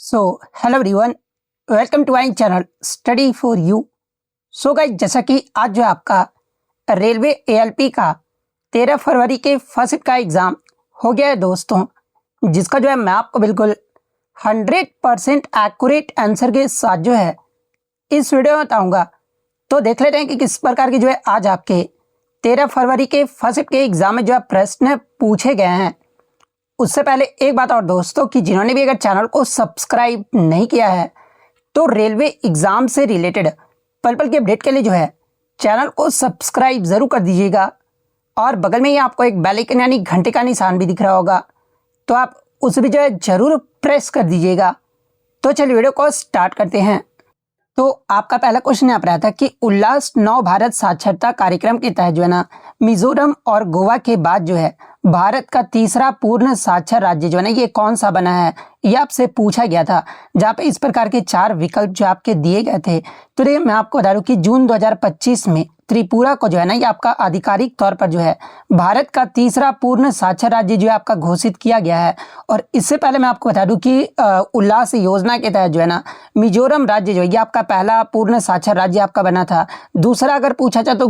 Hello everyone, welcome to my channel study for you. Guys, जैसा कि आज जो आपका रेलवे एएलपी का 13 फरवरी के फर्स्ट का एग्ज़ाम हो गया है दोस्तों, जिसका जो है मैं आपको बिल्कुल 100% एक्यूरेट आंसर के साथ जो है इस वीडियो में बताऊंगा। तो देख लेते हैं कि किस प्रकार की जो है आज आपके 13 फरवरी के फर्स्ट के एग्ज़ाम में जो है प्रश्न पूछे गए हैं। उससे पहले एक बात और दोस्तों, कि जिन्होंने भी अगर चैनल को सब्सक्राइब नहीं किया है तो रेलवे एग्ज़ाम से रिलेटेड पल पल की अपडेट के लिए जो है चैनल को सब्सक्राइब ज़रूर कर दीजिएगा। और बगल में ही आपको एक बेल आइकन यानी घंटे का निशान भी दिख रहा होगा, तो आप उसे भी जो है ज़रूर प्रेस कर दीजिएगा। तो चलिए वीडियो को स्टार्ट करते हैं। तो आपका पहला क्वेश्चन यहाँ पर आता है कि उल्लास नव भारत साक्षरता कार्यक्रम के तहत जो है ना, मिजोरम और गोवा के बाद जो है भारत का तीसरा पूर्ण साक्षर राज्य जो है ना, ये कौन सा बना है, ये आपसे पूछा गया था। जहाँ पे इस प्रकार के 4 विकल्प जो आपके दिए गए थे। तो ये मैं आपको बता दूं कि जून 2025 में त्रिपुरा को जो है ना, ये आपका आधिकारिक तौर पर जो है भारत का तीसरा पूर्ण साक्षर राज्य जो है आपका घोषित किया गया है। और इससे पहले मैं आपको बता दूं कि उल्लास योजना के तहत जो है ना, मिजोरम राज्य जो है ये आपका पहला पूर्ण साक्षर राज्य आपका बना था। दूसरा अगर पूछा जाए तो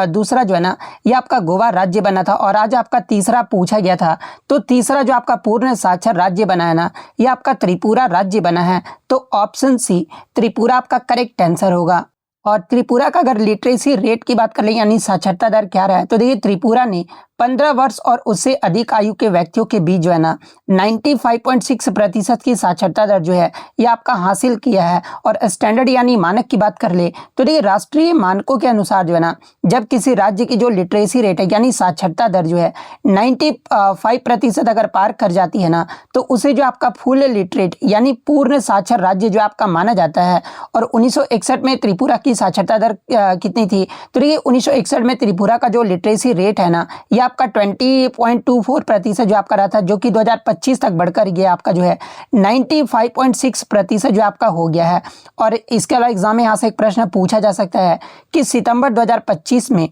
दूसरा जो है ना, ये आपका गोवा राज्य बना था। और आज आपका तीसरा पूछा गया था, तो तीसरा जो आपका पूर्ण साक्षर राज्य बना है ना, ये आपका त्रिपुरा राज्य बना है। तो ऑप्शन सी त्रिपुरा आपका करेक्ट आंसर होगा। और त्रिपुरा का अगर लिटरेसी रेट की बात कर लें यानी साक्षरता दर क्या रहा है, तो देखिए त्रिपुरा ने 15 वर्ष और उससे अधिक आयु के व्यक्तियों के बीच जो है ना 95.6% की साक्षरता दर जो है ये आपका हासिल किया है। और स्टैंडर्ड यानी मानक की बात कर ले तो देखिए राष्ट्रीय मानकों के अनुसार जो है ना, जब किसी राज्य की जो लिटरेसी रेट है यानी साक्षरता दर जो है 95% अगर पार कर जाती है ना, तो उसे जो आपका फुल लिटरेट यानी पूर्ण साक्षर राज्य जो आपका माना जाता है। और 1961 में त्रिपुरा की साक्षरता दर कितनी थी, तो देखिए 1961 में त्रिपुरा का जो लिटरेसी रेट है ना, ये आपका 20.24% जो आपका रहा था, जो कि 2025 तक बढ़कर ये आपका जो है 95.6% जो आपका हो गया है। और इसके अलावा एग्जाम में यहाँ से एक प्रश्न पूछा जा सकता है कि सितंबर 2025 में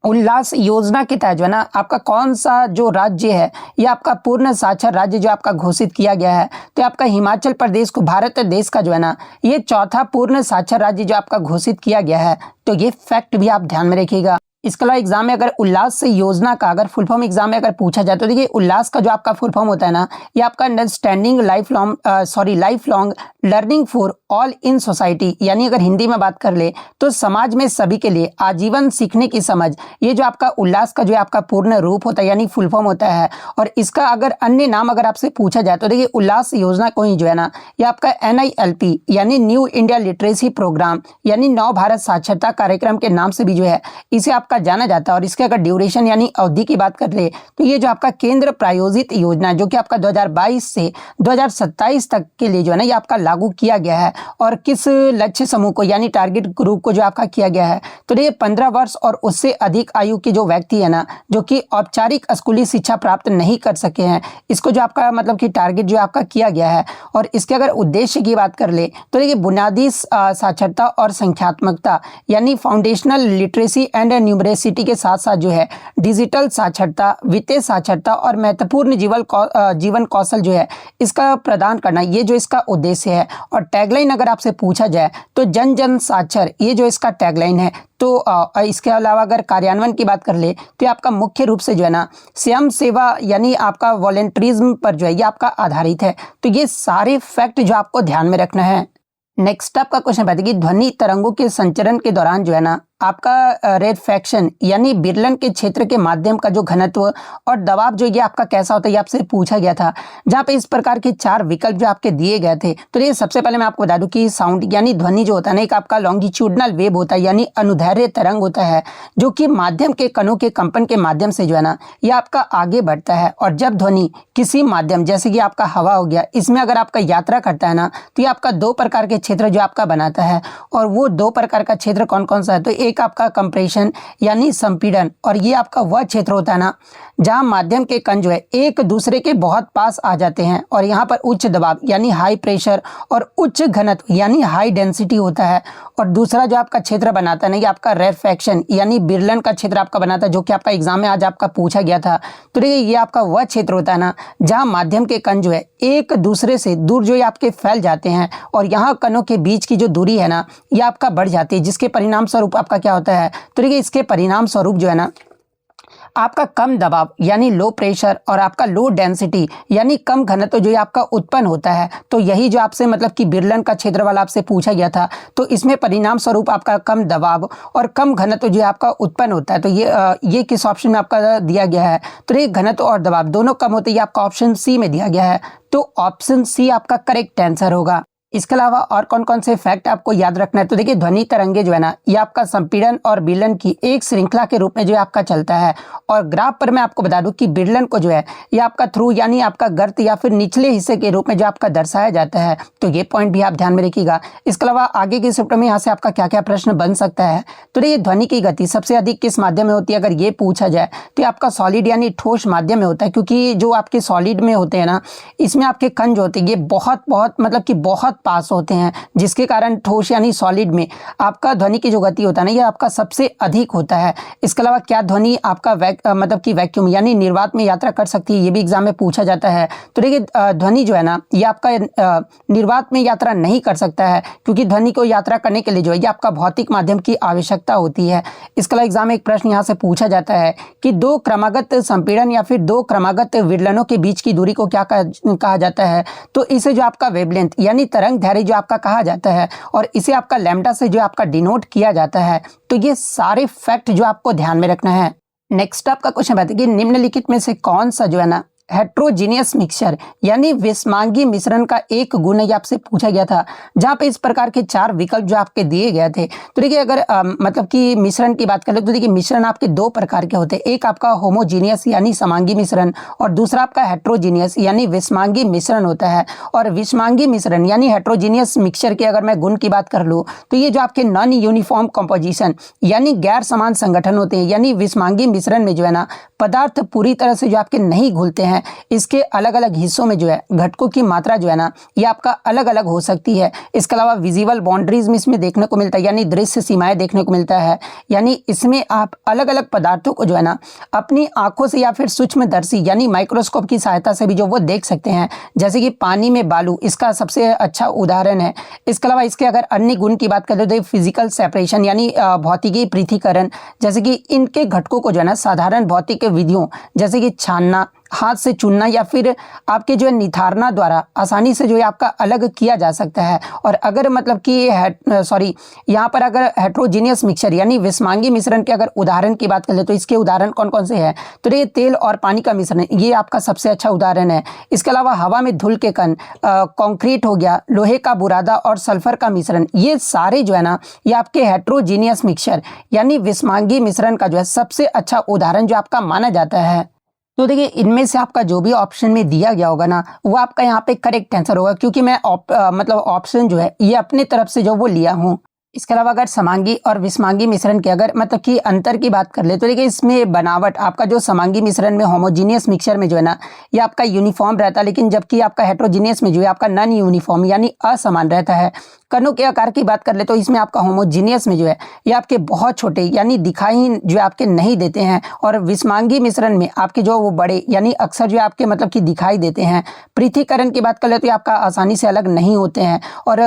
उल्लास योजना के तहत जो है ना, आपका कौन सा जो राज्य है ये आपका पूर्ण साक्षर राज्य जो आपका घोषित किया गया है, तो आपका हिमाचल प्रदेश को भारत देश का जो है ना, ये चौथा पूर्ण साक्षर राज्य जो आपका घोषित किया गया है। तो ये फैक्ट भी आप ध्यान में रखिएगा। इसके अलावा एग्जाम में अगर उल्लास योजना का अगर फुल फॉर्म एग्जाम में अगर पूछा जाए तो देखिए उल्लास का जो आपका फुल फॉर्म होता है ना, ये आपका understanding life long learning for all in society, यानी अगर हिंदी में बात कर ले तो समाज में सभी के लिए आजीवन सीखने की समझ, ये जो आपका उल्लास का जो है आपका पूर्ण रूप होता है यानी फुल फॉर्म होता है। और इसका अगर अन्य नाम अगर आपसे पूछा जाए तो देखिए उल्लास योजना को ही जो है ना, ये आपका NILP यानी न्यू इंडिया लिटरेसी प्रोग्राम यानी नव भारत साक्षरता कार्यक्रम के नाम से भी जो है इसे आपका जाना जाता है। और इसके अगर ड्यूरेशन यानी अवधि की बात कर ले तो ये जो आपका केंद्र प्रायोजित योजना जो कि आपका 2022 से 2027 तक के लिए जो है ना, ये आपका लागू किया गया है। और किस लक्ष्य समूह को यानी टारगेट ग्रुप को जो आपका किया गया है, तो ये 15 वर्ष और उससे अधिक आयु के जो व्यक्ति है ना, जो कि औपचारिक स्कूली शिक्षा प्राप्त नहीं कर सके हैं, इसको जो आपका मतलब कि टारगेट जो आपका किया गया है। और इसके अगर उद्देश्य की बात कर ले तो ये बुनियादी साक्षरता और संख्यात्मकता यानी फाउंडेशनल लिटरेसी एंड न्यूमरेसिटी के साथ साथ जो है डिजिटल साक्षरता, वित्तीय साक्षरता और महत्वपूर्ण जीवन कौशल जो है इसका प्रदान करना, ये जो इसका उद्देश्य है। और टैगलाइन अगर आपसे पूछा जाए तो जन जन साक्षर, ये जो इसका टैगलाइन है। तो इसके अलावा अगर कार्यान्वयन की बात कर ले तो ये आपका मुख्य रूप से जो है ना स्वयं सेवा यानी आपका वॉलंटरिज्म पर जो है ये आपका आधारित है। तो ये सारे फैक्ट जो आपको ध्यान में रखना है। नेक्स्ट आपका क्वेश्चन बताइए कि ध्वनि तरंगों के संचरण के दौरान जो है ना, आपका रेफेक्शन यानी विरलन के क्षेत्र के माध्यम का जो घनत्व और दबाव जो ये आपका कैसा होता है, ये आपसे पूछा गया था। जहाँ पे इस प्रकार के 4 विकल्प जो आपके दिए गए थे। तो ये सबसे पहले मैं आपको बता दूं कि साउंड यानी ध्वनि जो होता है ना, एक आपका लॉन्गिट्यूडनल वेव होता है यानी अनुदैर्ध्य तरंग होता है, जो कि माध्यम के कणों के कंपन के माध्यम से जो है ना, ये आपका आगे बढ़ता है। और जब ध्वनि किसी माध्यम जैसे कि आपका हवा हो गया, इसमें अगर आपका यात्रा करता है ना, तो ये आपका 2 प्रकार के क्षेत्र जो आपका बनाता है। और वो 2 प्रकार का क्षेत्र कौन कौन सा है, तो एक आपका कंप्रेशन यानी संपीड़न, और ये आपका वह क्षेत्र होता है ना जहां माध्यम के कण जो है एक दूसरे के बहुत पास आ जाते हैं, और यहाँ पर उच्च दबाव यानी हाई प्रेशर और उच्च घनत्व यानी हाई डेंसिटी होता है। और दूसरा जो आपका क्षेत्र बनाता है ना, ये आपका रेरफैक्शन यानी विरलन का क्षेत्र आपका बनाता है, जो कि आपका एग्जाम में आज आपका पूछा गया था। तो देखिए ये आपका वह क्षेत्र होता है ना जहां माध्यम के कण जो है एक दूसरे से दूर जो है आपके फैल जाते हैं, और यहाँ कणों के बीच की जो दूरी है ना ये आपका बढ़ जाती है, जिसके परिणाम स्वरूप आपका क्या होता है, तो देखिए इसके परिणाम स्वरूप जो है ना आपका कम दबाव यानी लो प्रेशर और आपका लो डेंसिटी यानी कम घनत्व जो है आपका उत्पन्न होता है। तो यही जो आपसे मतलब कि विरलन का क्षेत्र वाला आपसे पूछा गया था, तो इसमें परिणाम स्वरूप आपका कम दबाव और कम घनत्व जो है आपका उत्पन्न होता है। तो ये किस ऑप्शन में आपका दिया गया है, तो ये घनत्व और दबाव दोनों कम होते हैं, ये आपका ऑप्शन सी में दिया गया है। तो ऑप्शन सी आपका करेक्ट आंसर होगा। इसके अलावा और कौन कौन से फैक्ट आपको याद रखना है, तो देखिए ध्वनि तरंगे जो है ना ये आपका संपीड़न और विरलन की एक श्रृंखला के रूप में जो है आपका चलता है। और ग्राफ पर मैं आपको बता दूं कि विरलन को जो है ये आपका थ्रू यानी आपका गर्त या फिर निचले हिस्से के रूप में जो आपका दर्शाया जाता है। तो ये पॉइंट भी आप ध्यान में रखिएगा। इसके अलावा आगे के चैप्टर में यहाँ से आपका क्या क्या प्रश्न बन सकता है, तो ये ध्वनि की गति सबसे अधिक किस माध्यम में होती है, अगर ये पूछा जाए तो आपका सॉलिड यानी ठोस माध्यम में होता है, क्योंकि जो आपके सॉलिड में होते हैं ना इसमें आपके कण जो होते हैं ये बहुत मतलब कि बहुत पास होते हैं, जिसके कारण ठोस यानी सॉलिड में आपका ध्वनि की जो गति होता है ना ये आपका सबसे अधिक होता है। इसके अलावा क्या ध्वनि आपका मतलब कि वैक्यूम यानी निर्वात में यात्रा कर सकती है, ये भी एग्जाम में पूछा जाता है। तो देखिए ध्वनि जो है ना ये आपका निर्वात में यात्रा नहीं कर सकता है, क्योंकि ध्वनि को यात्रा करने के लिए जो है ये आपका भौतिक माध्यम की आवश्यकता होती है। इसके अलावा एग्जाम में एक प्रश्न यहाँ से पूछा जाता है कि दो क्रमागत संपीड़न या फिर दो क्रमागत विरलनों के बीच की दूरी को क्या कहा जाता है, तो इसे जो आपका वेवलेंथ यानी तरंग दैर्ध्य जो आपका कहा जाता है, और इसे आपका लैम्डा से जो आपका डिनोट किया जाता है। तो ये सारे फैक्ट जो आपको ध्यान में रखना है। नेक्स्ट आपका क्वेश्चन बताइए कि निम्नलिखित में से कौन सा जो है ना हेट्रोजीनियस मिक्सचर यानी विषमांगी मिश्रण का एक गुण है, आपसे पूछा गया था, जहां पे इस प्रकार के चार विकल्प जो आपके दिए गए थे। तो देखिए अगर मतलब कि मिश्रण की बात करें तो देखिए मिश्रण आपके दो प्रकार के होते हैं, एक आपका होमोजीनियस यानी समांगी मिश्रण और दूसरा आपका हेट्रोजीनियस यानी विषमांगी मिश्रण होता है। और विषमांगी मिश्रण यानी हेट्रोजीनियस मिक्सचर की अगर मैं गुण की बात कर लूँ तो ये जो आपके नॉन यूनिफॉर्म कंपोजिशन यानी गैर समान संगठन होते हैं, यानी विषमांगी मिश्रण में जो है ना पदार्थ पूरी तरह से जो आपके नहीं घुलते हैं, इसके अलग अलग हिस्सों में जो है घटकों की मात्रा जो है ना ये आपका अलग अलग हो सकती है। इसके अलावा विजिबल बाउंड्रीज में इसमें देखने को मिलता है, यानी दृश्य सीमाएं देखने को मिलता है, यानी इसमें आप अलग अलग पदार्थों को जो है ना अपनी आंखों से या फिर सूक्ष्मदर्शी यानी माइक्रोस्कोप की सहायता से भी जो वो देख सकते हैं, जैसे कि पानी में बालू इसका सबसे अच्छा उदाहरण है। इसके अलावा इसके अगर अन्य गुण की बात करें तो फिजिकल सेपरेशन यानी भौतिकी पृथक्करण, जैसे कि इनके घटकों को जो है ना साधारण भौतिक विधियों जैसे कि छानना, हाथ से चुनना या फिर आपके जो है निथारना द्वारा आसानी से जो है आपका अलग किया जा सकता है। और अगर मतलब कि यहाँ पर अगर हेट्रोजीनियस मिक्सचर यानी विषमांगी मिश्रण के अगर उदाहरण की बात करें तो इसके उदाहरण कौन कौन से हैं, तो ये तेल और पानी का मिश्रण ये आपका सबसे अच्छा उदाहरण है। इसके अलावा हवा में धूल के कण, कॉन्क्रीट हो गया, लोहे का बुरादा और सल्फर का मिश्रण, ये सारे जो है ना ये आपके हेट्रोजीनियस मिक्सचर यानी विषमांगी मिश्रण का जो है सबसे अच्छा उदाहरण जो आपका माना जाता है। तो देखिए इनमें से आपका जो भी ऑप्शन में दिया गया होगा ना वो आपका यहाँ पे करेक्ट आंसर होगा, क्योंकि मैं मतलब ऑप्शन जो है ये अपने तरफ से जो वो लिया हूँ। इसके अलावा अगर समांगी और विषमांगी मिश्रण के अगर मतलब कि अंतर की बात कर ले तो देखिए इसमें बनावट आपका जो समांगी मिश्रण में होमोजीनियस मिक्सचर में जो है ना ये आपका यूनिफॉर्म रहता है, लेकिन जबकि आपका हेट्रोजीनियस में जो है आपका नॉन यूनिफॉर्म यानी असमान रहता है। कणों के आकार की बात कर ले तो इसमें आपका होमोजीनियस में जो है ये आपके बहुत छोटे यानी दिखाई जो आपके नहीं देते हैं, और विषमांगी मिश्रण में आपके जो वो बड़े यानी अक्सर जो आपके मतलब कि दिखाई देते हैं। पृथक्करण की बात कर ले तो आपका आसानी से अलग नहीं होते हैं, और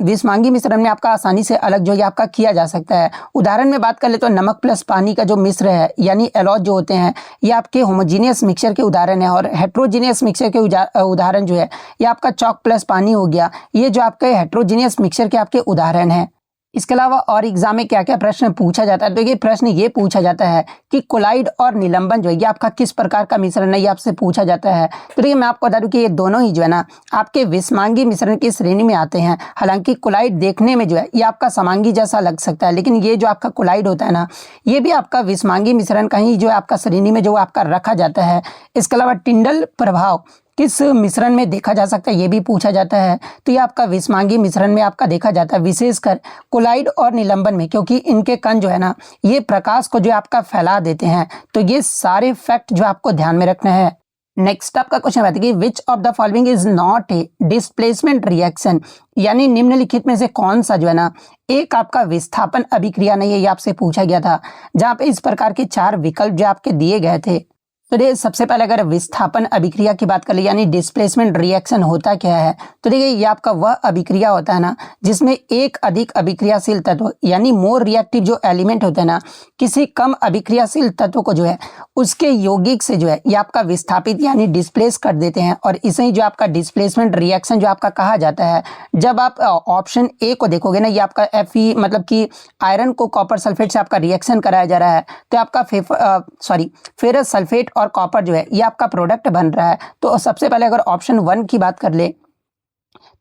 विषमांगी मिश्रण में आपका आसानी से अलग जो है आपका किया जा सकता है। उदाहरण में बात कर ले तो नमक प्लस पानी का जो मिश्र है यानी एलॉज जो होते हैं ये आपके होमोजीनियस मिक्सचर के उदाहरण है, और हेट्रोजीनियस मिक्सचर के उदाहरण जो है ये आपका चॉक प्लस पानी हो गया, ये जो आपके हेट्रोजीनियस मिक्सचर के आपके उदाहरण हैं। इसके अलावा और एग्जाम में क्या क्या प्रश्न पूछा जाता है, तो ये प्रश्न ये पूछा जाता है कि कोलाइड और निलंबन जो है ये आपका किस प्रकार का मिश्रण है, ये आपसे पूछा जाता है। तो देखिए मैं आपको बता दूं कि ये दोनों ही जो है ना आपके विषमांगी मिश्रण की श्रेणी में आते हैं। हालांकि कोलाइड देखने में जो है ये आपका समांगी जैसा लग सकता है, लेकिन ये जो आपका कोलाइड होता है ना ये भी आपका विषमांगी मिश्रण का ही जो है आपका श्रेणी में जो आपका रखा जाता है। इसके अलावा टिंडल प्रभाव किस मिश्रण में देखा जा सकता है, ये भी पूछा जाता है। तो ये आपका विषमांगी मिश्रण में आपका देखा जाता है, विशेषकर कोलाइड और निलंबन में, क्योंकि इनके कण जो है ना ये प्रकाश को जो आपका फैला देते हैं। तो ये सारे फैक्ट जो आपको ध्यान में रखना है। नेक्स्ट आपका क्वेश्चन आता है कि which of the following is not a displacement reaction, यानी निम्नलिखित में से कौन सा जो है ना एक आपका विस्थापन अभिक्रिया नहीं है, ये आपसे पूछा गया था, जहां पे इस प्रकार के 4 विकल्प जो आपके दिए गए थे। तो देखिए सबसे पहले अगर विस्थापन अभिक्रिया की बात कर ले, यानी डिस्प्लेसमेंट रिएक्शन होता क्या है, तो देखिए ये आपका वह अभिक्रिया होता है ना जिसमें एक अधिक अभिक्रियाशील तत्व यानी मोर रिएक्टिव जो एलिमेंट होते हैं ना किसी कम अभिक्रियाशील तत्व को जो है उसके यौगिक से जो है ये आपका विस्थापित यानी डिस्प्लेस कर देते हैं, और इसे ही जो आपका डिस्प्लेसमेंट रिएक्शन जो आपका कहा जाता है। जब आप ऑप्शन ए को देखोगे ना, ये आपका Fe मतलब कि आयरन को कॉपर सल्फेट से आपका रिएक्शन कराया जा रहा है, तो आपका फेरस सल्फेट और कॉपर जो है ये आपका प्रोडक्ट बन रहा है। तो सबसे पहले अगर ऑप्शन 1 की बात कर ले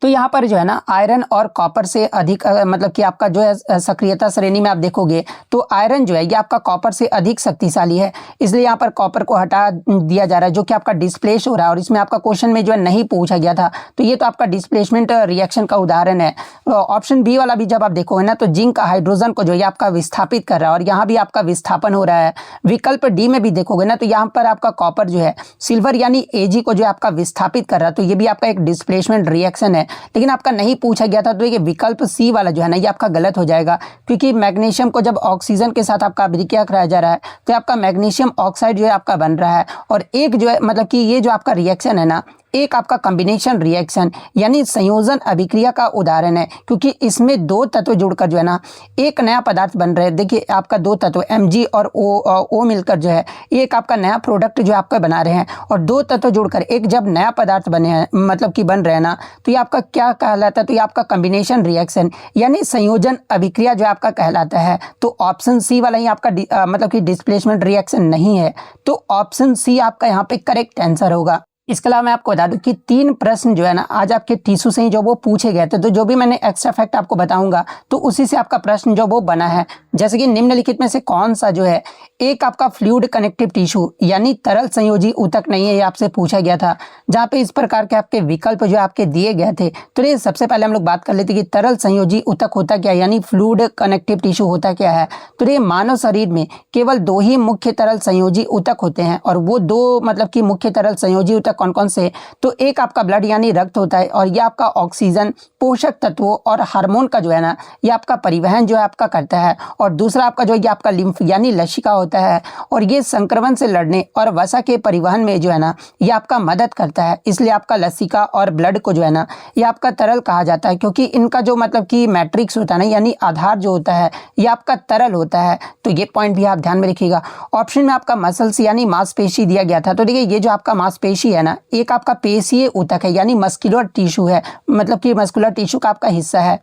तो यहाँ पर जो है ना आयरन और कॉपर से अधिक मतलब कि आपका जो है सक्रियता श्रेणी में आप देखोगे तो आयरन जो है ये आपका कॉपर से अधिक शक्तिशाली है, इसलिए यहाँ पर कॉपर को हटा दिया जा रहा है जो कि आपका डिस्प्लेस हो रहा है, और इसमें आपका क्वेश्चन में जो है नहीं पूछा गया था। तो ये तो आपका डिस्प्लेसमेंट रिएक्शन का उदाहरण है। ऑप्शन बी वाला भी जब आप देखोगे ना तो जिंक हाइड्रोजन को जो है आपका विस्थापित कर रहा है, और यहाँ भी आपका विस्थापन हो रहा है। विकल्प डी में भी देखोगे ना तो यहाँ पर आपका कॉपर जो है सिल्वर यानी Ag को जो है आपका विस्थापित कर रहा है, तो ये भी आपका एक डिस्प्लेसमेंट रिएक्शन है। लेकिन आपका नहीं पूछा गया था, तो ये विकल्प सी वाला जो है ना ये आपका गलत हो जाएगा, क्योंकि मैग्नीशियम को जब ऑक्सीजन के साथ आपका अभिक्रिया कराया जा रहा है तो आपका मैग्नीशियम ऑक्साइड जो है आपका बन रहा है, और एक जो है मतलब कि ये जो आपका रिएक्शन है ना एक आपका कॉम्बिनेशन रिएक्शन यानी संयोजन अभिक्रिया का उदाहरण है, क्योंकि इसमें 2 तत्व जुड़कर जो है ना एक नया पदार्थ बन रहे हैं। देखिए आपका 2 तत्व Mg और O मिलकर जो है एक आपका नया प्रोडक्ट जो आपका बना रहे हैं, और 2 तत्व जुड़कर एक जब नया पदार्थ बने हैं मतलब कि बन रहे हैं ना तो ये आपका क्या कहलाता है, तो ये आपका कॉम्बिनेशन रिएक्शन यानी संयोजन अभिक्रिया जो आपका कहलाता है। तो ऑप्शन सी वाला ही आपका मतलब कि डिस्प्लेसमेंट रिएक्शन नहीं है, तो ऑप्शन सी आपका यहाँ पे करेक्ट आंसर होगा। इसके अलावा मैं आपको बता दूं कि 3 प्रश्न जो है ना आज आपके टीसू से ही जो वो पूछे गए थे, तो जो भी मैंने एक्स्ट्रा फैक्ट आपको बताऊंगा तो उसी से आपका प्रश्न जो वो बना है। जैसे कि निम्नलिखित में से कौन सा जो है एक आपका फ्लूइड कनेक्टिव टिश्यू यानी तरल संयोजी ऊतक नहीं है, ये आपसे पूछा गया था, जहाँ पे इस प्रकार के आपके विकल्प जो आपके दिए गए थे। तो ये सबसे पहले हम लोग बात कर लेते कि तरल संयोजी ऊतक होता क्या यानी फ्लूइड कनेक्टिव टिश्यू होता क्या है। तो ये मानव शरीर में केवल 2 ही मुख्य तरल संयोजी ऊतक होते हैं, और वो 2 मतलब कि मुख्य तरल संयोजी ऊतक कौन कौन से, तो एक आपका ब्लड यानी रक्त होता है, और ये आपका ऑक्सीजन पोषक तत्वों और हार्मोन का जो है ना ये आपका परिवहन जो है आपका करता है, और दूसरा आपका जो है ये आपका लिम्फ यानी लसिका होता है, और ये संक्रमण से लड़ने और वसा के परिवहन में जो है ना ये आपका मदद करता है। इसलिए आपका लसिका और ब्लड को जो है ना ये आपका तरल कहा जाता है, क्योंकि इनका जो मतलब कि मैट्रिक्स होता है ना यानी आधार जो होता है ये आपका तरल होता है। तो ये पॉइंट भी आप ध्यान में रखिएगा। ऑप्शन में आपका मसल्स यानी मांसपेशी दिया गया था, तो देखिए ये जो आपका मांसपेशी है ना एक आपका पेशीय ऊतक है यानी मस्कुलर टिश्यू है, मतलब कि मस्कुलर टिश्यू का आपका हिस्सा है,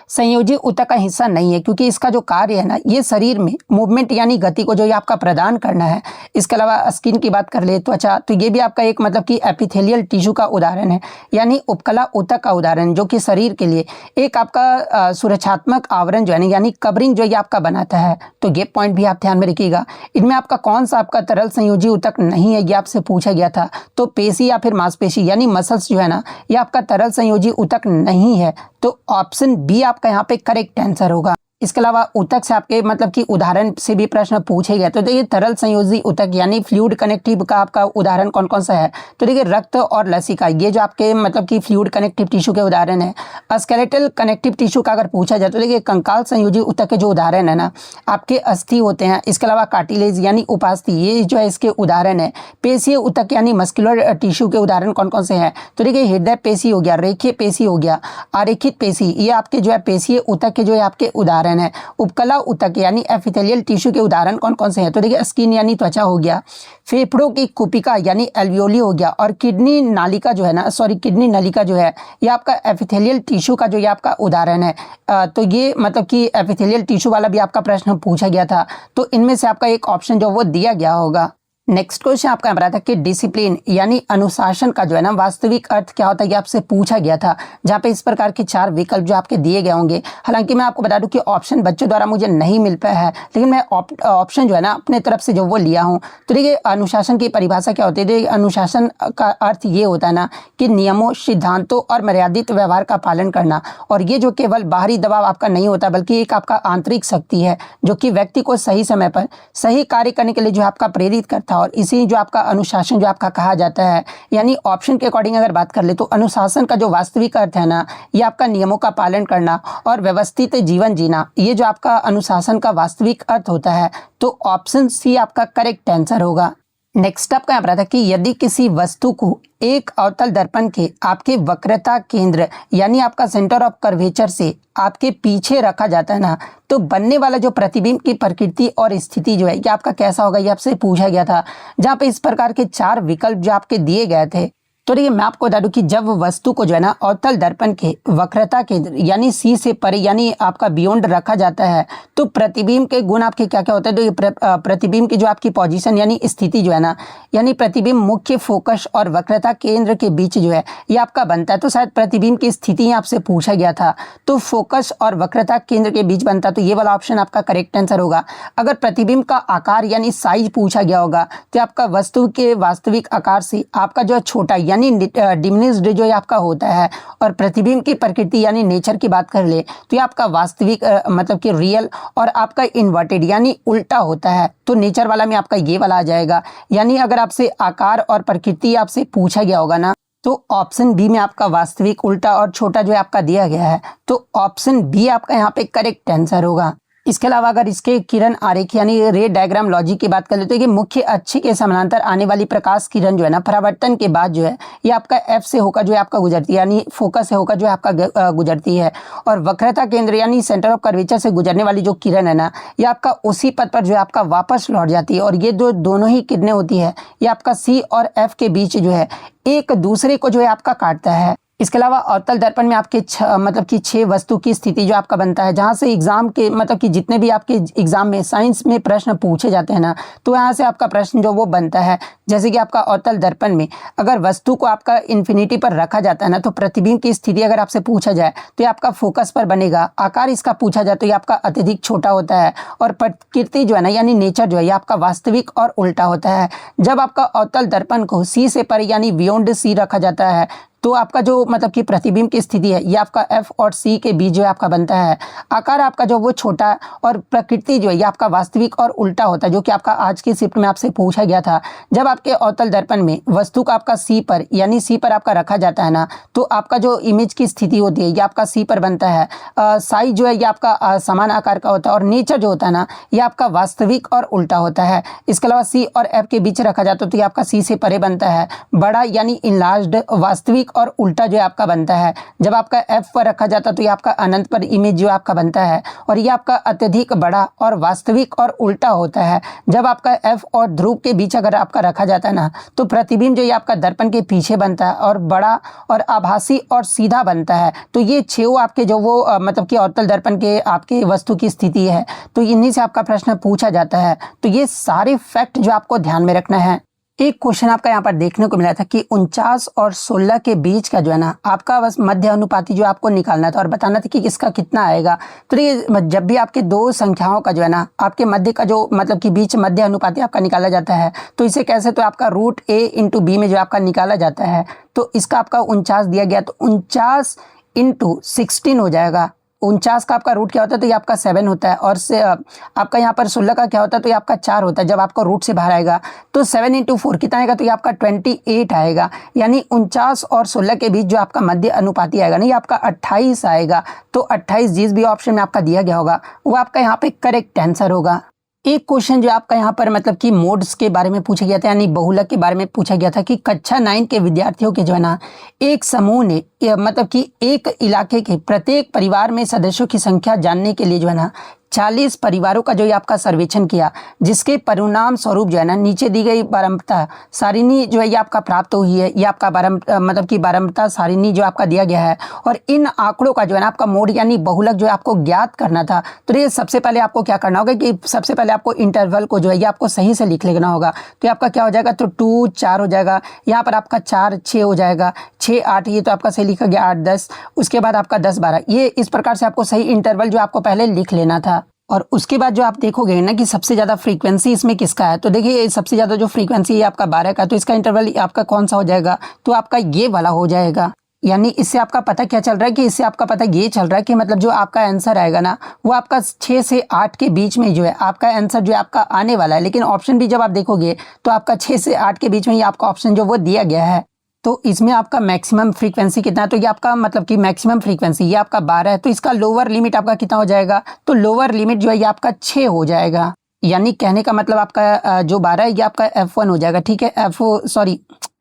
संयोजी ऊतक का हिस्सा नहीं है, क्योंकि इसका जो कार्य है ना ये शरीर में मूवमेंट यानी गति को जो ये आपका प्रदान करना है। इसके अलावा स्किन की बात कर ले त्वचा, तो ये भी आपका एक मतलब कि एपिथेलियल टिश्यू का उदाहरण है यानी उपकला ऊतक का उदाहरण, जो कि शरीर के लिए एक आपका सुरक्षात्मक आवरण जो है ना यानी कवरिंग जो ये आपका बनाता है। तो ये पॉइंट भी आप ध्यान में रखिएगा। इनमें आपका कौन सा आपका तरल संयोजी ऊतक नहीं है ये आपसे पूछा गया था, तो पेशी या फिर मांसपेशी यानी मसल्स जो है ना ये आपका तरल संयोजी ऊतक नहीं है, तो ऑप्शन बी आपका यहाँ पे करेक्ट आंसर होगा। इसके अलावा ऊतक से आपके मतलब कि उदाहरण से भी प्रश्न पूछे गए, तो देखिए तरल संयोजी ऊतक यानी फ्लूइड कनेक्टिव का आपका उदाहरण कौन कौन सा है, तो देखिए रक्त और लसिका ये जो आपके मतलब कि फ्लूइड कनेक्टिव टिश्यू के उदाहरण है। स्केलेटल कनेक्टिव टिश्यू का अगर पूछा जाए तो देखिए कंकाल संयोजी ऊतक के जो उदाहरण है ना आपके अस्थि होते हैं। इसके अलावा कार्टिलेज यानी उपास्थि ये जो है इसके उदाहरण है। पेशीय ऊतक यानी मस्कुलर टिश्यू के उदाहरण कौन कौन से हैं, तो देखिए हृदय पेशी हो गया, रेखीय पेशी हो गया, आरेखित पेशी, ये आपके जो है पेशीय ऊतक के जो है आपके उदाहरण है। उपकला ऊतक यानी एपिथेलियल टिश्यू के उदाहरण कौन कौन से हैं, तो देखिए स्किन यानी त्वचा हो गया, फेफड़ों की कुपिका यानी एल्वियोली हो गया, और किडनी नालिका जो है ना किडनी नलिका जो है ये आपका एपिथेलियल टिश्यू का जो ये आपका उदाहरण है। तो ये मतलब कि एपिथेलियल टिश्यू वाला भी आपका प्रश्न पूछा गया था, तो इनमें से आपका एक ऑप्शन जो वो दिया गया होगा। नेक्स्ट क्वेश्चन आपका यहाँ पर आता है कि डिसिप्लिन यानी अनुशासन का जो है ना वास्तविक अर्थ क्या होता है, ये आपसे पूछा गया था, जहाँ पे इस प्रकार के 4 विकल्प जो आपके दिए गए होंगे। हालांकि मैं आपको बता दूं कि ऑप्शन बच्चों द्वारा मुझे नहीं मिल पाया है, लेकिन मैं ऑप्शन जो है ना अपने तरफ से जो वो लिया हूँ। तो देखिए अनुशासन की परिभाषा क्या होती है, देखिए अनुशासन का अर्थ ये होता है ना कि नियमों, सिद्धांतों और मर्यादित व्यवहार का पालन करना। और ये जो केवल बाहरी दबाव आपका नहीं होता, बल्कि एक आपका आंतरिक शक्ति है जो कि व्यक्ति को सही समय पर सही कार्य करने के लिए जो आपका प्रेरित करता है। और इसी जो आपका अनुशासन जो आपका कहा जाता है, यानी ऑप्शन के अकॉर्डिंग अगर बात कर ले तो अनुशासन का जो वास्तविक अर्थ है ना, ये आपका नियमों का पालन करना और व्यवस्थित जीवन जीना, ये जो आपका अनुशासन का वास्तविक अर्थ होता है। तो ऑप्शन सी आपका करेक्ट आंसर होगा। नेक्स्ट आपका यहाँ पर आता है कि यदि किसी वस्तु को एक अवतल दर्पण के आपके वक्रता केंद्र यानी आपका सेंटर ऑफ कर्वेचर से आपके पीछे रखा जाता है ना, तो बनने वाला जो प्रतिबिंब की प्रकृति और स्थिति जो है ये आपका कैसा होगा, ये आपसे पूछा गया था, जहाँ पे इस प्रकार के 4 विकल्प जो आपके दिए गए थे। तो देखिए मैं आपको बता दूं कि जब वस्तु को जो है ना अवतल दर्पण के वक्रता केंद्र यानी सी से परे यानी आपका बियॉन्ड रखा जाता है, तो प्रतिबिंब के गुण आपके क्या क्या होते हैं। तो ये प्रतिबिंब की जो आपकी पोजीशन यानी स्थिति जो है ना, यानी प्रतिबिंब मुख्य फोकस और वक्रता केंद्र के बीच जो है ये आपका बनता है। तो शायद प्रतिबिंब की स्थिति आपसे पूछा गया था, तो फोकस और वक्रता केंद्र के बीच बनता, तो ये वाला ऑप्शन आपका करेक्ट आंसर होगा। अगर प्रतिबिंब का आकार यानी साइज पूछा गया होगा, तो आपका वस्तु के वास्तविक आकार से आपका जो छोटा यानी डिमिनिश्ड जो आपका होता है, और प्रतिबिंब की प्रकृति यानी नेचर की बात कर ले तो ये आपका वास्तविक मतलब कि रियल और आपका इन्वर्टेड यानी उल्टा होता है। तो नेचर वाला में आपका ये वाला आ जाएगा। यानी अगर आपसे आकार और प्रकृति आपसे पूछा गया होगा ना, तो ऑप्शन बी में आपका वास्तविक उल्टा और छोटा जो है आपका दिया गया है, तो ऑप्शन बी आपका यहाँ पे करेक्ट आंसर होगा। इसके अलावा अगर इसके किरण आरेख यानी रे डायग्राम लॉजिक की बात कर ले तो ये मुख्य अक्ष के समानांतर आने वाली प्रकाश किरण जो है ना परावर्तन के बाद जो है ये आपका एफ से होकर जो है आपका गुजरती है, यानी फोकस से होकर जो है आपका गुजरती है। और वक्रता केंद्र यानी सेंटर ऑफ कर्वेचर से गुजरने वाली जो किरण है ना, ये आपका उसी पथ पर जो है आपका वापस लौट जाती है। और ये जो दोनों ही किरणें होती है ये आपका सी और एफ के बीच जो है एक दूसरे को जो है आपका काटता है। इसके अलावा अवतल दर्पण में आपके मतलब कि 6 वस्तु की स्थिति जो आपका बनता है, जहाँ से एग्जाम के मतलब कि जितने भी आपके एग्जाम में साइंस में प्रश्न पूछे जाते हैं ना, तो यहाँ से आपका प्रश्न जो वो बनता है। जैसे कि आपका अवतल दर्पण में अगर वस्तु को आपका इन्फिनिटी पर रखा जाता है ना, तो प्रतिबिंब की स्थिति अगर आपसे पूछा जाए तो ये आपका फोकस पर बनेगा। आकार इसका पूछा जाए तो ये आपका अत्यधिक छोटा होता है। और प्रकृति जो है ना यानी नेचर जो है ये आपका वास्तविक और उल्टा होता है। जब आपका अवतल दर्पण को सी से परे यानी बियॉन्ड सी रखा जाता है, तो आपका जो मतलब कि प्रतिबिंब की स्थिति है ये आपका एफ और सी के बीच जो है आपका बनता है। आकार आपका जो वो छोटा और प्रकृति जो है ये आपका वास्तविक और उल्टा होता है, जो कि आपका आज की शिफ्ट में आपसे पूछा गया था। जब आपके अवतल दर्पण में वस्तु का आपका सी पर यानी सी पर आपका रखा जाता है ना, तो आपका जो इमेज की स्थिति होती है ये आपका सी पर बनता है। साइज जो है ये आपका समान आकार का होता है, और नेचर जो होता है ना ये आपका वास्तविक और उल्टा होता है। इसके अलावा सी और एफ के बीच रखा जाता है तो ये आपका सी से परे बनता है। बड़ा यानी इनलार्ज्ड वास्तविक और उल्टा जो है आपका बनता है। जब आपका एफ पर रखा जाता है तो ये आपका अनंत पर इमेज जो आपका बनता है, और ये आपका अत्यधिक बड़ा और वास्तविक और उल्टा होता है। जब आपका एफ और ध्रुव के बीच अगर आपका रखा जाता है ना, तो प्रतिबिंब जो ये आपका दर्पण के पीछे बनता है और बड़ा और आभासी और सीधा बनता है। तो ये 6 आपके जो वो मतलब कि अवतल दर्पण के आपके वस्तु की स्थिति है, तो इन्हीं से आपका प्रश्न पूछा जाता है। तो ये सारे फैक्ट जो आपको ध्यान में रखना है। एक क्वेश्चन आपका यहाँ पर देखने को मिला था कि 49 और 16 के बीच का जो है ना आपका बस मध्य अनुपाती जो आपको निकालना था और बताना था कि इसका कितना आएगा। तो ये जब भी आपके 2 संख्याओं का जो है ना आपके मध्य का जो मतलब कि बीच मध्य अनुपाती आपका निकाला जाता है, तो इसे कैसे, तो आपका रूट a इंटू बी में जो आपका निकाला जाता है, तो इसका आपका 49 दिया गया, तो 49 इंटू 16 हो जाएगा। 49 का आपका रूट क्या होता है, तो ये आपका 7 होता है। और से आपका यहाँ पर 16 का क्या होता है, तो ये आपका 4 होता है। जब आपका रूट से बाहर आएगा तो 7 इंटू 4 कितना आएगा, तो ये आपका 28 आएगा। यानी 49 और 16 के बीच जो आपका मध्य अनुपाती आएगा ना, ये आपका 28 आएगा। तो 28 जिस भी ऑप्शन में आपका दिया गया होगा वो आपका यहाँ पे करेक्ट आंसर होगा। एक क्वेश्चन जो आपका यहाँ पर मतलब कि मोड्स के बारे में पूछा गया था, यानी बहुलक के बारे में पूछा गया था कि कक्षा 9 के विद्यार्थियों के जो है ना एक समूह ने मतलब कि एक इलाके के प्रत्येक परिवार में सदस्यों की संख्या जानने के लिए जो है ना 40 परिवारों का जो ये आपका सर्वेक्षण किया, जिसके परिणाम स्वरूप जो है ना नीचे दी गई बारंबारता सारिणी जो है ये आपका प्राप्त हुई है। ये आपका मतलब कि बारंबारता सारिणी जो आपका दिया गया है, और इन आंकड़ों का जो है ना आपका मोड यानी बहुलक जो है आपको ज्ञात करना था। तो ये सबसे पहले आपको क्या करना होगा कि सबसे पहले आपको इंटरवल को जो है ये आपको सही से लिख लेना होगा। तो आपका क्या हो जाएगा, तो 2 4 हो जाएगा, यहाँ पर आपका 4 6 हो जाएगा, 6 8, ये तो आपका सही लिखा गया, 8 10, उसके बाद आपका 10 12। ये इस प्रकार से आपको सही इंटरवल जो आपको पहले लिख लेना था। और उसके बाद जो आप देखोगे ना कि सबसे ज़्यादा फ्रीक्वेंसी इसमें किसका है, तो देखिए सबसे ज़्यादा जो फ्रीक्वेंसी है आपका 12 का, तो इसका इंटरवल आपका कौन सा हो जाएगा, तो आपका ये वाला हो जाएगा। यानी इससे आपका पता क्या चल रहा है कि इससे आपका पता ये चल रहा है कि मतलब जो आपका आंसर आएगा ना वो आपका 6 से 8 के बीच में जो है आपका आंसर जो है आपका आने वाला है। लेकिन ऑप्शन भी जब आप देखोगे तो आपका 6 से 8 के बीच में ही आपका ऑप्शन जो वो दिया गया है। तो इसमें आपका मैक्सिमम फ्रीक्वेंसी कितना है, तो ये आपका मतलब कि मैक्सिमम फ्रीक्वेंसी ये आपका 12 है, तो इसका लोअर लिमिट आपका कितना हो जाएगा, तो लोअर लिमिट जो है ये आपका 6 हो जाएगा। यानी कहने का मतलब आपका जो 12 है ये आपका F1 हो जाएगा, ठीक है।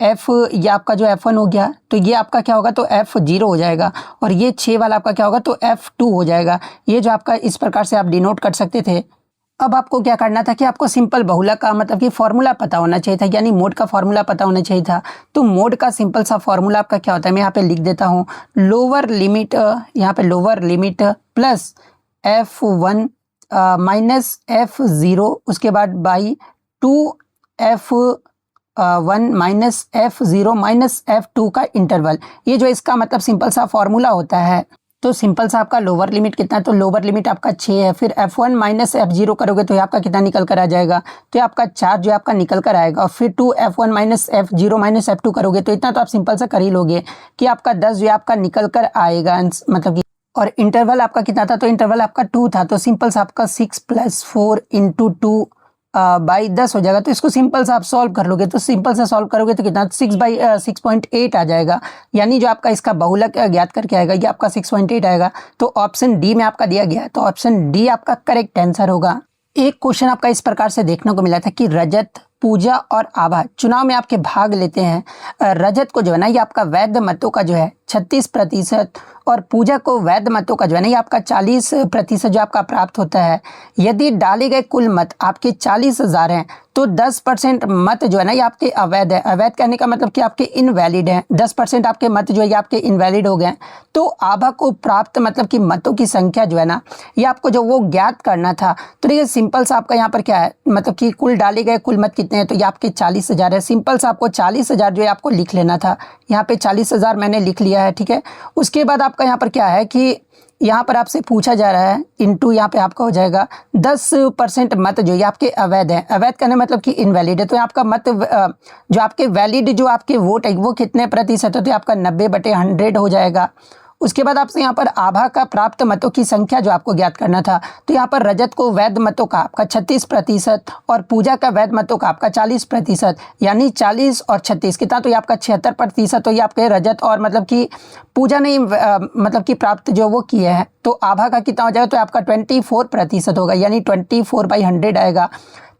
F ये आपका जो F1 हो गया, तो ये आपका क्या होगा, तो F0 हो जाएगा, और ये 6 वाला आपका क्या होगा, तो F2 हो जाएगा। ये जो आपका इस प्रकार से आप डिनोट कर सकते थे। अब आपको क्या करना था कि आपको सिंपल बहुलक का मतलब कि फॉर्मूला पता होना चाहिए था, यानी मोड का फॉर्मूला पता होना चाहिए था। तो मोड का सिंपल सा फॉर्मूला आपका क्या होता है, मैं यहाँ पे लिख देता हूँ। लोअर लिमिट, यहाँ पे lower limit plus F1 minus F0, उसके बाद by 2F1 minus F0 minus F2 का इंटरवल। ये जो इसका मतलब सिंपल सा फॉर्मूला होता है। तो सिंपल सा आपका लोअर लिमिट कितना है, तो लोअर लिमिट आपका 6 है, फिर F1 माइनस F0 करोगे तो ये आपका कितना निकल कर आ जाएगा, तो ये आपका 4 जो है आपका निकल कर आएगा, और फिर 2F1 minus F0 minus F2 करोगे तो इतना तो आप सिंपल सा कर ही लोगे कि आपका 10 जो है आपका निकल कर आएगा, मतलब कि। और इंटरवल आपका कितना था, तो इंटरवल आपका 2 था, तो सिंपल सा आपका 6 + 4 × 2 बाई 10 हो जाएगा। तो इसको सिंपल सा आप सॉल्व कर लोगे, तो सिंपल सा सॉल्व करोगे तो कितना 6/6.8 आ जाएगा। यानी जो आपका इसका बहुलक ज्ञात करके आएगा ये आपका 6.8 आएगा। तो ऑप्शन डी में आपका दिया गया है, तो ऑप्शन डी आपका करेक्ट आंसर होगा। एक क्वेश्चन आपका इस प्रकार से देखने को मिला था कि रजत, पूजा और आभा चुनाव में आपके भाग लेते हैं। रजत को जो है ना ये आपका वैध मतों का जो है 36% और पूजा को वैध मतों का जो है ना ये आपका 40% जो आपका प्राप्त होता है। यदि डाले गए कुल मत आपके 40,000 हैं तो 10% मत जो है ना ये आपके अवैध है। अवैध कहने का मतलब कि आपके इनवैलिड हैं। 10% आपके मत जो है ये आपके इनवैलिड हो गए। तो आभा को प्राप्त मतलब कि मतों की संख्या जो है ना ये आपको जो वो ज्ञात करना था। तो देखिए सिंपल सा आपका यहाँ पर क्या है, मतलब कि कुल डाले गए कुल मत कितने हैं, तो ये आपके 40,000 है। सिंपल सा आपको 40,000 जो है आपको लिख लेना था। यहाँ पे 40,000 मैंने लिख लिया है, ठीक है। उसके बाद आपका यहाँ पर क्या है कि यहाँ पर आपसे पूछा जा रहा है इंटू यहाँ पे आपका हो जाएगा 10% मत जो ये आपके अवैध हैं। अवैध कहने मतलब कि इनवैलिड है। तो आपका मत जो आपके वैलिड जो आपके वोट है वो कितने प्रतिशत है, तो आपका 90/100 हो जाएगा। उसके बाद आपसे यहाँ पर आभा का प्राप्त मतों की संख्या जो आपको ज्ञात करना था, तो यहाँ पर रजत को वैध मतों का आपका 36% और पूजा का वैध मतों का आपका 40%, यानी 40 और 36 कितना, तो ये आपका 76%। तो ये आपके रजत और मतलब कि पूजा ने मतलब कि प्राप्त जो वो किए हैं। तो आभा का कितना हो जाएगा, तो आपका 24% होगा, यानी 24/100 आएगा।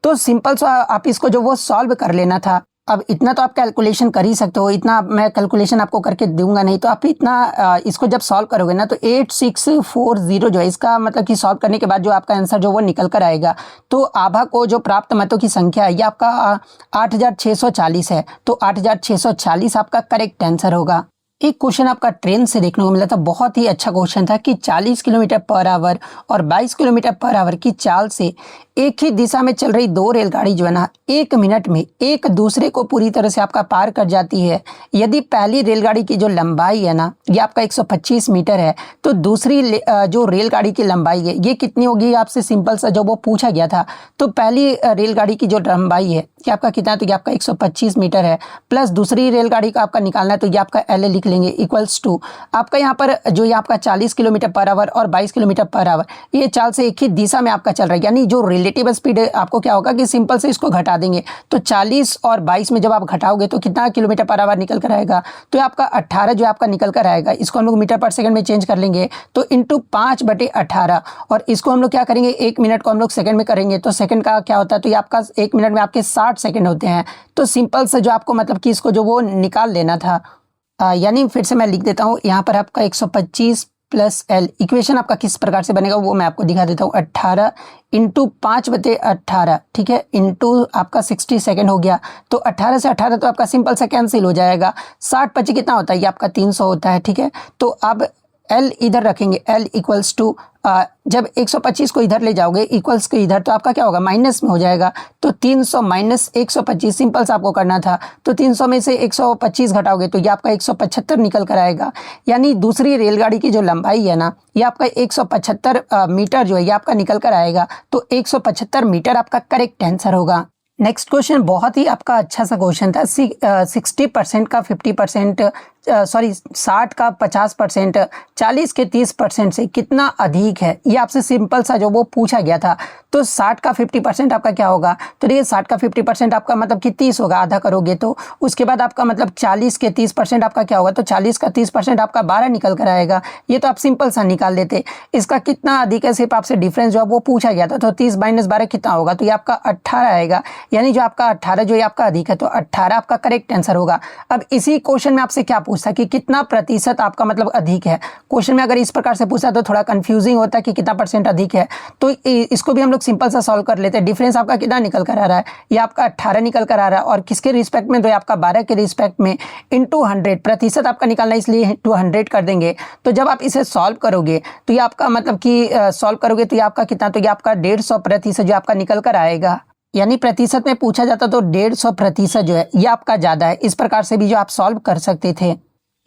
तो सिंपल सा आप इसको जो वो सॉल्व कर लेना था। अब इतना तो आप कैलकुलेशन कर ही सकते हो, इतना मैं कैलकुलेशन आपको करके दूंगा नहीं। तो आप इतना इसको जब सॉल्व करोगे ना तो 8640 जो है इसका मतलब कि सॉल्व करने के बाद जो आपका आंसर जो वो निकल कर आएगा। तो आभा को जो प्राप्त मतों की संख्या है ये आपका 8640 है। तो 8640 आपका करेक्ट आंसर होगा। एक क्वेश्चन आपका ट्रेन से देखने को मिला था, बहुत ही अच्छा क्वेश्चन था कि 40 किलोमीटर/आवर और 22 किलोमीटर/आवर की चाल से एक ही दिशा में चल रही 2 रेलगाड़ी जो है ना 1 मिनट में एक दूसरे को पूरी तरह से आपका पार कर जाती है। यदि पहली रेलगाड़ी की जो लंबाई है ना ये आपका 125 मीटर है, तो दूसरी जो रेलगाड़ी की लंबाई है ये कितनी होगी, आपसे सिंपल सा जो वो पूछा गया था। तो पहली रेलगाड़ी की जो लंबाई है ये आपका कितना है, तो ये आपका 125 मीटर है, प्लस दूसरी रेलगाड़ी का आपका निकालना है, तो ये आपका एल लिख लेंगे इक्वल्स टू आपका यहाँ पर जो ये आपका 40 किलोमीटर/आवर और 22 किलोमीटर/आवर ये चाल से एक ही दिशा में आपका चल रहा है। यानी जो रिलेटिव स्पीड है आपको क्या होगा कि सिंपल से इसको घटा देंगे। तो 40 और 22 में जब आप घटाओगे तो कितना किलोमीटर/आवर निकल कर आएगा, तो आपका 18 जो आपका निकल कर आएगा। इसको हम लोग मीटर/सेकंड में चेंज कर लेंगे, तो इंटू 5/18 और इसको हम लोग क्या करेंगे 1 मिनट को हम लोग सेकंड में करेंगे। तो सेकंड का क्या होता है, तो ये आपका 1 मिनट में आपके 60 सेकंड होते हैं। तो सिंपल से जो आपको मतलब कि इसको जो वो निकाल लेना था, यानी फिर से मैं लिख देता हूँ। यहाँ पर आपका 125 प्लस एल। इक्वेशन आपका किस प्रकार से बनेगा वो मैं आपको दिखा देता हूँ। 18 इंटू 5/18, ठीक है, इंटू आपका 60 सेकेंड हो गया। तो 18 से 18 तो आपका सिंपल सा कैंसिल हो जाएगा। 60 25 कितना होता है, ये आपका 300 होता है, ठीक है। तो अब L इधर रखेंगे, L इक्वल्स टू जब 125 को इधर ले जाओगे इक्वल्स को इधर, तो आपका क्या होगा, माइनस में हो जाएगा। तो 300 माइनस 125 सिंपल सा आपको करना था। तो 300 में से 125 घटाओगे तो ये आपका 175 निकल कर आएगा। यानी दूसरी रेलगाड़ी की जो लंबाई है ना, ये आपका 175 मीटर जो है ये आपका निकल कर आएगा। तो 175 मीटर आपका करेक्ट आंसर होगा। नेक्स्ट क्वेश्चन बहुत ही आपका अच्छा सा क्वेश्चन था। 60% का 50%, सॉरी 60 का 50%, 40 के 30% से कितना अधिक है, ये आपसे सिंपल सा जो वो पूछा गया था। तो 60 का 50% आपका क्या होगा, तो देखिए 60 का 50% आपका मतलब कि 30 होगा, आधा करोगे तो। उसके बाद आपका मतलब 40 के 30% आपका क्या होगा, तो 40 का 30% आपका 12 निकल कर आएगा। ये तो आप सिंपल सा निकाल देते। इसका कितना अधिक है सिर्फ आपसे डिफरेंस जो है वो पूछा गया था। तो 30 माइनस 12 कितना होगा, तो ये आपका 18 आएगा। यानी जो आपका 18 जो ये आपका अधिक है, तो 18 आपका करेक्ट आंसर होगा। अब इसी क्वेश्चन में आपसे क्या पूछता कि कितना प्रतिशत आपका मतलब अधिक है। क्वेश्चन में अगर इस प्रकार से पूछा तो थोड़ा कंफ्यूजिंग होता है कि कितना परसेंट अधिक है। तो इसको भी हम लोग सिंपल सा सॉल्व कर लेते हैं। डिफरेंस आपका कितना निकल कर आ रहा है, ये आपका 18 निकल कर आ रहा है, और किसके रिस्पेक्ट में, तो आपका 12 के रिस्पेक्ट में, इंटू 100 प्रतिशत आपका निकालना है, इसलिए इंटू 100 कर देंगे। तो जब आप इसे सॉल्व करोगे तो ये आपका मतलब कि सॉल्व करोगे तो ये आपका कितना, तो ये आपका 150% जो आपका निकल कर आएगा। यानी प्रतिशत में पूछा जाता तो 150% जो है ये आपका ज़्यादा है। इस प्रकार से भी जो आप सॉल्व कर सकते थे।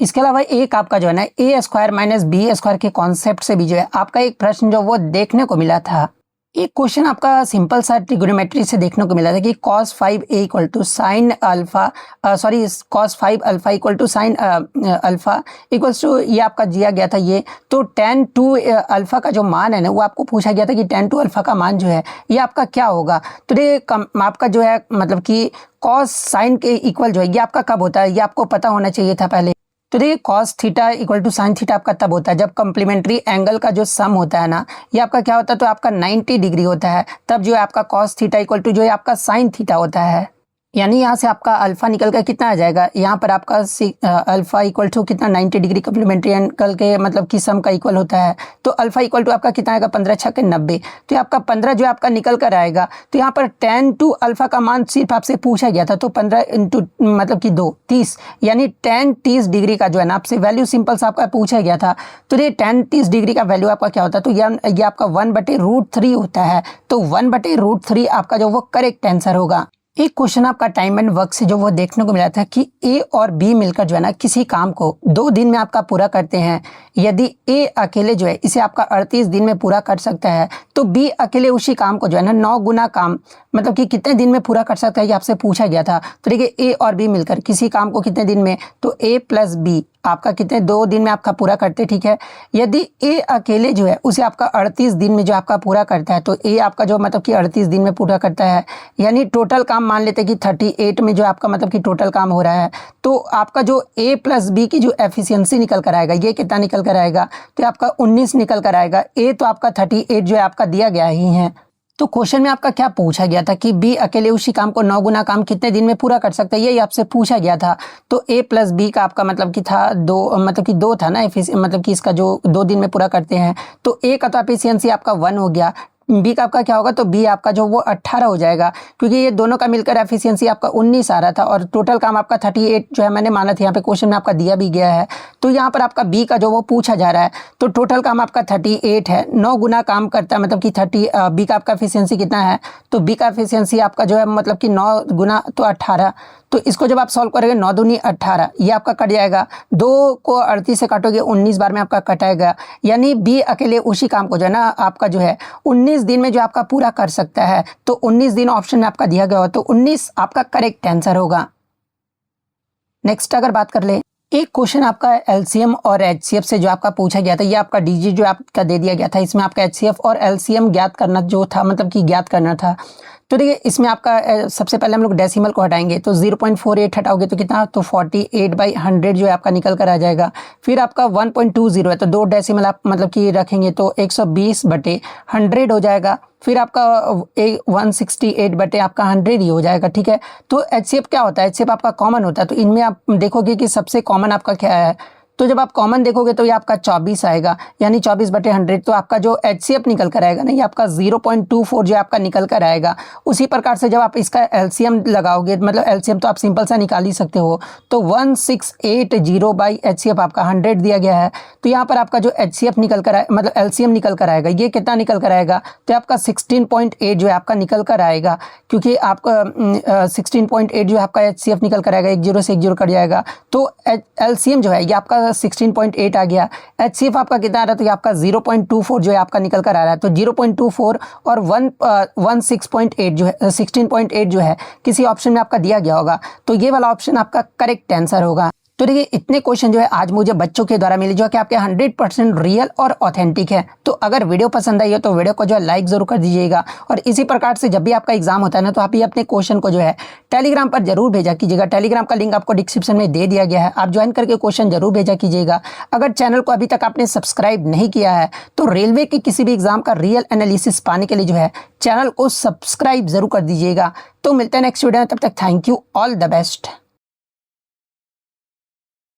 इसके अलावा एक आपका जो है ना a² माइनस b² के कॉन्सेप्ट से भी जो है आपका एक प्रश्न जो वो देखने को मिला था। एक क्वेश्चन आपका सिंपल सा ट्रिगोनोमेट्री से देखने को मिला था कि cos 5a equal to sine alpha, sorry cos 5 alpha equal to sine alpha equals to, ये आपका दिया गया था ये। तो tan 2 अल्फा का जो मान है ना वो आपको पूछा गया था कि tan 2 अल्फा का मान जो है ये आपका क्या होगा। तो ये आपका जो है मतलब कि cos साइन के इक्वल जो है ये आपका कब होता है, ये आपको पता होना चाहिए था पहले। तो देखिए cos theta equal to sine theta आपका तब होता है जब कॉम्प्लीमेंट्री एंगल का जो सम होता है ना ये आपका क्या होता है, तो आपका 90 डिग्री होता है। तब जो है आपका cos थीटा इक्वल टू जो है आपका साइन थीटा होता है। यानी यहाँ से आपका अल्फा निकल कर कितना आ जाएगा, यहाँ पर आपका अल्फा इक्वल टू कितना 90 डिग्री कॉम्प्लीमेंट्री एंगल के मतलब कि सम का इक्वल होता है। तो अल्फा इक्वल टू आपका कितना आएगा, 15 × 6 = 90। तो आपका 15 जो आपका निकल कर आएगा। तो यहाँ पर tan 2 अल्फा का मान सिर्फ आपसे पूछा गया था। तो 15 इंटू मतलब कि 2 30, यानी tan 30 डिग्री का जो है ना आपसे वैल्यू सिंपल सा आपका पूछा गया था। तो ये tan 30 डिग्री का वैल्यू आपका क्या होता है, तो ये आपका 1/√3 होता है। तो 1/√3 आपका जो वो करेक्ट आंसर होगा। एक क्वेश्चन आपका टाइम एंड वर्क से जो वो देखने को मिला था कि ए और बी मिलकर जो है ना किसी काम को 2 दिन में आपका पूरा करते हैं। यदि ए अकेले जो है इसे आपका 38 दिन में पूरा कर सकता है, तो बी अकेले उसी काम को जो है ना 9 गुना काम मतलब कि कितने दिन में पूरा कर सकता है, ये आपसे पूछा गया था। तो देखिए ए और बी मिलकर किसी काम को कितने दिन में, तो ए प्लस बी आपका कितने 2 दिन में आपका पूरा करते, ठीक है। यदि ए अकेले जो है उसे आपका 38 दिन में जो आपका पूरा करता है, तो ए आपका जो मतलब कि 38 दिन में पूरा करता है। यानी टोटल काम मान लेते हैं कि 38 में जो आपका मतलब कि टोटल काम हो रहा है। तो आपका जो ए प्लस बी की जो एफिशिएंसी निकल कर आएगा ये कितना निकल कर आएगा, तो आपका 19 निकल कर आएगा। ए तो आपका 38 जो है आपका दिया गया ही है। तो क्वेश्चन में आपका क्या पूछा गया था कि बी अकेले उसी काम को 9 गुना काम कितने दिन में पूरा कर सकता है, यही आपसे पूछा गया था। तो ए प्लस बी का आपका मतलब कि था 2, मतलब कि 2 था ना मतलब कि इसका जो 2 दिन में पूरा करते हैं। तो ए का तो एफिशिएंसी आपका 1 हो गया, बी का आपका क्या होगा, तो बी आपका जो वो 18 हो जाएगा, क्योंकि ये दोनों का मिलकर एफिशिएंसी आपका 19 आ रहा था और टोटल काम आपका 38 जो है मैंने माना था, यहाँ पे क्वेश्चन में आपका दिया भी गया है। तो यहाँ पर आपका बी का जो वो पूछा जा रहा है, तो टोटल काम आपका 38 है, 9 गुना काम करता है, मतलब कि 30 बी का आपका एफिशिएंसी कितना है, तो बी का एफिशिएंसी आपका जो है मतलब कि 9 गुना तो 18। तो इसको जब आप सॉल्व करेंगे 9 दूनी 18, ये आपका कट जाएगा। 2 को 38 से काटोगे 19 बार में आपका कटाएगा। यानी बी अकेले उसी काम को जो है ना आपका जो है 19 दिन में जो आपका पूरा कर सकता है। तो 19 दिन ऑप्शन में आपका दिया गया हो, तो 19 आपका करेक्ट आंसर होगा। नेक्स्ट अगर बात कर ले, एक क्वेश्चन आपका एलसीएम और एचसीएफ से जो आपका पूछा गया था, ये आपका डीजी जो आपका दे दिया गया था। इसमें आपका एचसीएफ और एलसीएम ज्ञात करना जो था, मतलब कि ज्ञात करना था। तो देखिए इसमें आपका सबसे पहले हम लोग डेसिमल को हटाएंगे, तो 0.48 हटाओगे तो कितना, तो 48/100 जो है आपका निकल कर आ जाएगा। फिर आपका 1.20 है, तो 2 डेसिमल आप मतलब कि रखेंगे तो 120/100 हो जाएगा। फिर आपका 168 आपका 100 ही हो जाएगा, ठीक है। तो एचसीएफ क्या होता है, एचसीएफ आपका कॉमन होता है। तो इनमें आप देखोगे कि सबसे कॉमन आपका क्या है, तो जब आप कॉमन देखोगे तो ये आपका 24 आएगा, यानी 24/100। तो आपका जो HCF निकल कर आएगा ना, ये आपका 0.24 जो आपका निकल कर आएगा। उसी प्रकार से जब आप इसका LCM लगाओगे, मतलब LCM तो आप सिंपल सा निकाल ही सकते हो, तो 1680/HCF आपका 100 दिया गया है। तो यहाँ पर आपका जो HCF निकल कर आए, मतलब LCM निकल कर आएगा, ये कितना निकल कर आएगा, तो आपका 16.8 जो है आपका निकल कर आएगा, क्योंकि आपका 16.8 जो है आपका HCF निकल कर आएगा, 1 0 से 1 0 कट जाएगा। तो LCM जो है ये आपका 16.8 आ गया। HCF आपका कितना आ रहा है, तो ये आपका 0.24 जो है आपका निकल कर आ रहा है। तो 0.24 और 16.8 जो है 16.8 जो है किसी ऑप्शन में आपका दिया गया होगा, तो ये वाला ऑप्शन आपका करेक्ट आंसर होगा। तो देखिए इतने क्वेश्चन जो है आज मुझे बच्चों के द्वारा मिले, जो कि आपके 100% रियल और ऑथेंटिक है। तो अगर वीडियो पसंद आई हो तो वीडियो को जो है लाइक जरूर कर दीजिएगा, और इसी प्रकार से जब भी आपका एग्जाम होता है ना, तो आप ये अपने क्वेश्चन को जो है टेलीग्राम पर जरूर भेजा कीजिएगा। टेलीग्राम का लिंक आपको डिस्क्रिप्शन में दे दिया गया है, आप ज्वाइन करके क्वेश्चन जरूर भेजा कीजिएगा। अगर चैनल को अभी तक आपने सब्सक्राइब नहीं किया है तो रेलवे के किसी भी एग्जाम का रियल एनालिसिस पाने के लिए जो है चैनल को सब्सक्राइब जरूर कर दीजिएगा। तो मिलते हैं नेक्स्ट वीडियो में, तब तक thank you, all the best.